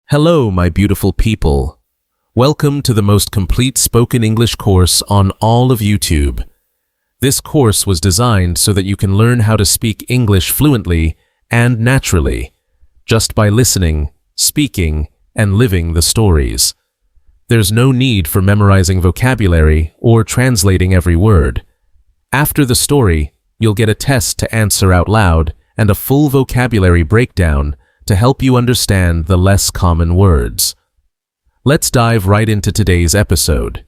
Hello, my beautiful people. Welcome to the most complete spoken English course on all of YouTube. This course was designed so that you can learn how to speak English fluently and naturally, just by listening, speaking, and living the stories. There's no need for memorizing vocabulary or translating every word. After the story, you'll get a test to answer out loud and a full vocabulary breakdown to help you understand the less common words. Let's dive right into today's episode.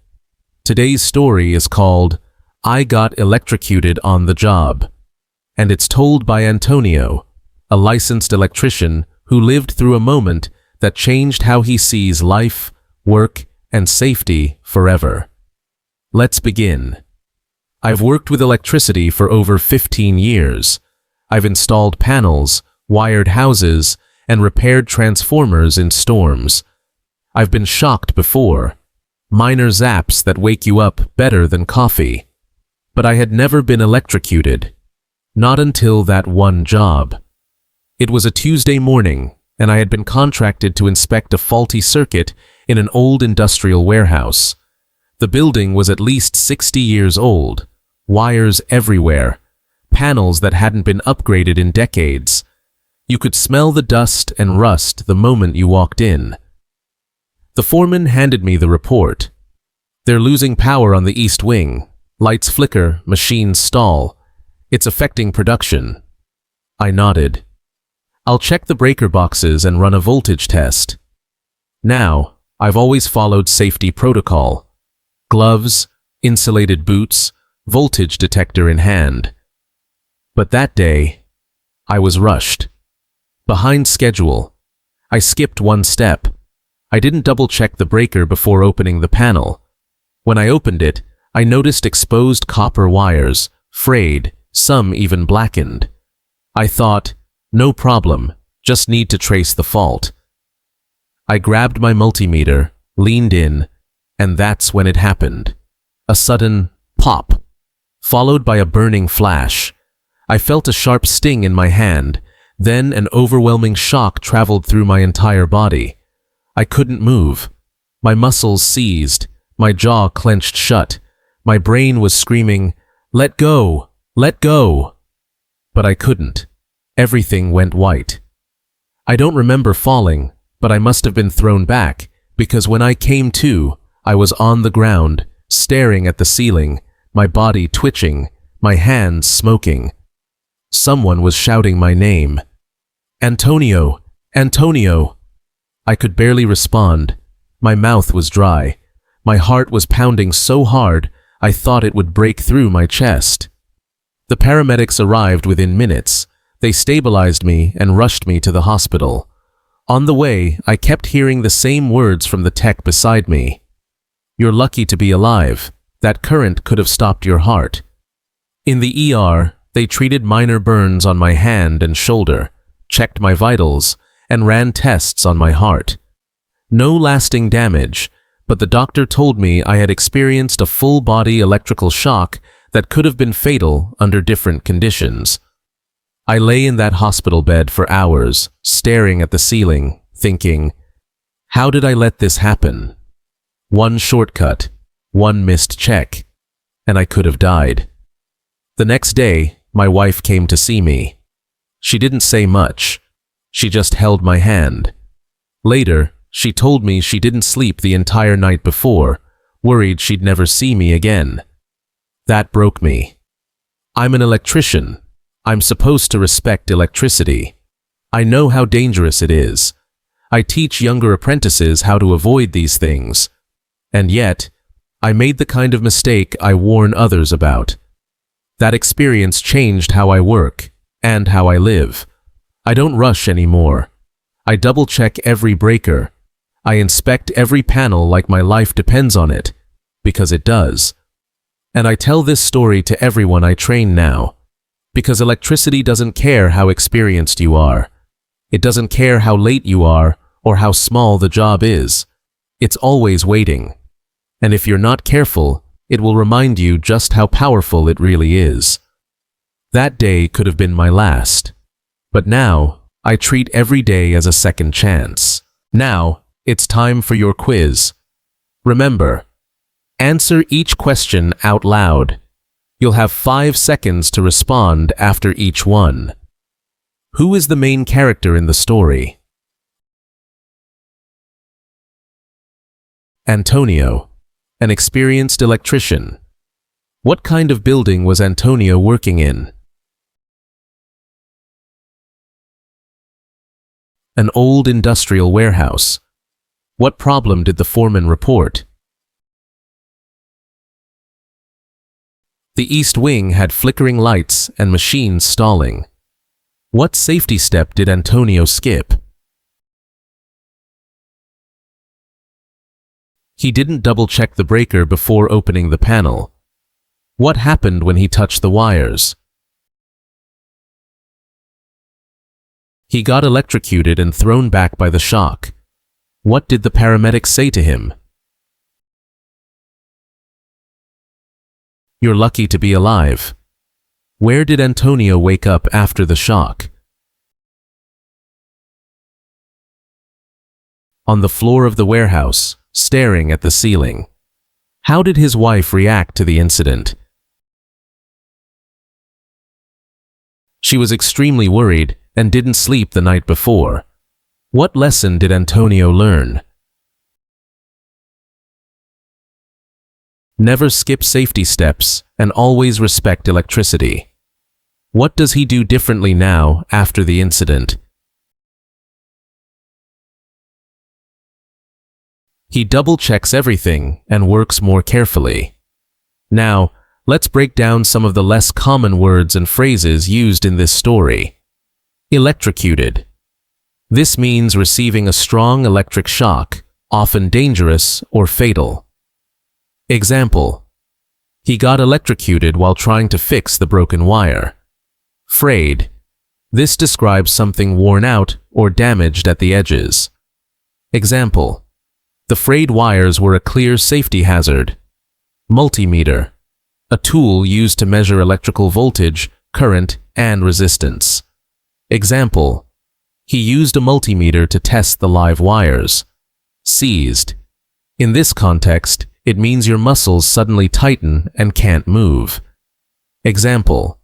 Today's story is called I Got Electrocuted on the Job, and it's told by Antonio, a licensed electrician who lived through a moment that changed how he sees life, work, and safety forever. Let's begin. I've worked with electricity for over 15 years. I've installed panels, wired houses, and repaired transformers in storms. I've been shocked before. Minor zaps that wake you up better than coffee. But I had never been electrocuted. Not until that one job. It was a Tuesday morning, and I had been contracted to inspect a faulty circuit in an old industrial warehouse. The building was at least 60 years old. Wires everywhere. Panels that hadn't been upgraded in decades. You could smell the dust and rust the moment you walked in. The foreman handed me the report. They're losing power on the east wing. Lights flicker, machines stall. It's affecting production. I nodded. I'll check the breaker boxes and run a voltage test. Now, I've always followed safety protocol. Gloves, insulated boots, voltage detector in hand. But that day, I was rushed. Behind schedule. I skipped one step. I didn't double-check the breaker before opening the panel. When I opened it, I noticed exposed copper wires, frayed, some even blackened. I thought, no problem, just need to trace the fault. I grabbed my multimeter, leaned in, and that's when it happened. A sudden pop, followed by a burning flash. I felt a sharp sting in my hand. Then an overwhelming shock traveled through my entire body. I couldn't move. My muscles seized, my jaw clenched shut. My brain was screaming, "Let go! Let go!" But I couldn't. Everything went white. I don't remember falling, but I must have been thrown back, because when I came to, I was on the ground, staring at the ceiling, my body twitching, my hands smoking. Someone was shouting my name. Antonio! Antonio! I could barely respond. My mouth was dry. My heart was pounding so hard, I thought it would break through my chest. The paramedics arrived within minutes. They stabilized me and rushed me to the hospital. On the way, I kept hearing the same words from the tech beside me. "You're lucky to be alive. That current could have stopped your heart." In the ER, they treated minor burns on my hand and shoulder, checked my vitals, and ran tests on my heart. No lasting damage, but the doctor told me I had experienced a full-body electrical shock that could have been fatal under different conditions. I lay in that hospital bed for hours, staring at the ceiling, thinking, how did I let this happen? One shortcut, one missed check, and I could have died. The next day, my wife came to see me. She didn't say much. She just held my hand. Later, she told me she didn't sleep the entire night before, worried she'd never see me again. That broke me. I'm an electrician. I'm supposed to respect electricity. I know how dangerous it is. I teach younger apprentices how to avoid these things. And yet, I made the kind of mistake I warn others about. That experience changed how I work and how I live. I don't rush anymore. I double-check every breaker. I inspect every panel like my life depends on it, because it does. And I tell this story to everyone I train now, because electricity doesn't care how experienced you are. It doesn't care how late you are or how small the job is. It's always waiting. And if you're not careful, it will remind you just how powerful it really is. That day could have been my last. But now, I treat every day as a second chance. Now, it's time for your quiz. Remember, answer each question out loud. You'll have 5 seconds to respond after each one. Who is the main character in the story? Antonio, an experienced electrician. What kind of building was Antonio working in? An old industrial warehouse. What problem did the foreman report? The east wing had flickering lights and machines stalling. What safety step did Antonio skip? He didn't double-check the breaker before opening the panel. What happened when he touched the wires? He got electrocuted and thrown back by the shock. What did the paramedics say to him? You're lucky to be alive. Where did Antonio wake up after the shock? On the floor of the warehouse, staring at the ceiling. How did his wife react to the incident? She was extremely worried and didn't sleep the night before. What lesson did Antonio learn? Never skip safety steps and always respect electricity. What does he do differently now after the incident? He double-checks everything and works more carefully. Now, let's break down some of the less common words and phrases used in this story. Electrocuted. This means receiving a strong electric shock, often dangerous or fatal. Example: he got electrocuted while trying to fix the broken wire. Frayed. This describes something worn out or damaged at the edges. Example: the frayed wires were a clear safety hazard. Multimeter. A tool used to measure electrical voltage, current, and resistance. Example: he used a multimeter to test the live wires. Seized. In this context, it means your muscles suddenly tighten and can't move. Example: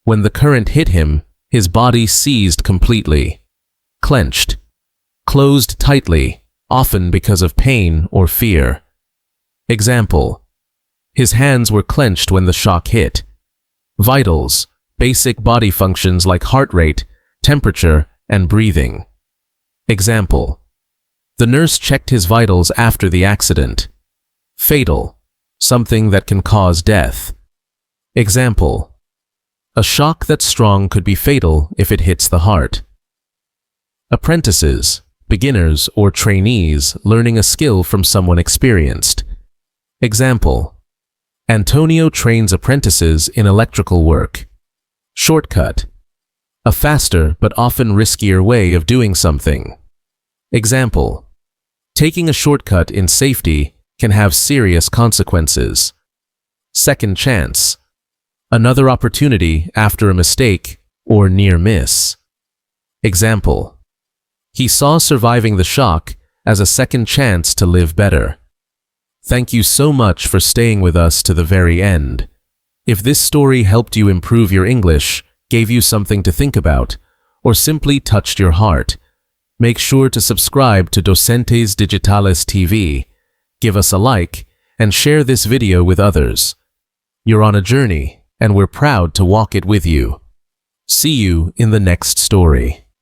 when the current hit him, his body seized completely. Clenched. Closed tightly, often because of pain or fear. Example: his hands were clenched when the shock hit. Vitals. Basic body functions like heart rate, temperature, and breathing. Example: the nurse checked his vitals after the accident. Fatal. Something that can cause death. Example: a shock that's strong could be fatal if it hits the heart. Apprentices. Beginners or trainees learning a skill from someone experienced. Example: Antonio trains apprentices in electrical work. Shortcut. A faster but often riskier way of doing something. Example: taking a shortcut in safety can have serious consequences. Second chance. Another opportunity after a mistake or near miss. Example: he saw surviving the shock as a second chance to live better. Thank you so much for staying with us to the very end. If this story helped you improve your English, gave you something to think about, or simply touched your heart, make sure to subscribe to Docentes DigitalesTV, give us a like, and share this video with others. You're on a journey, and we're proud to walk it with you. See you in the next story.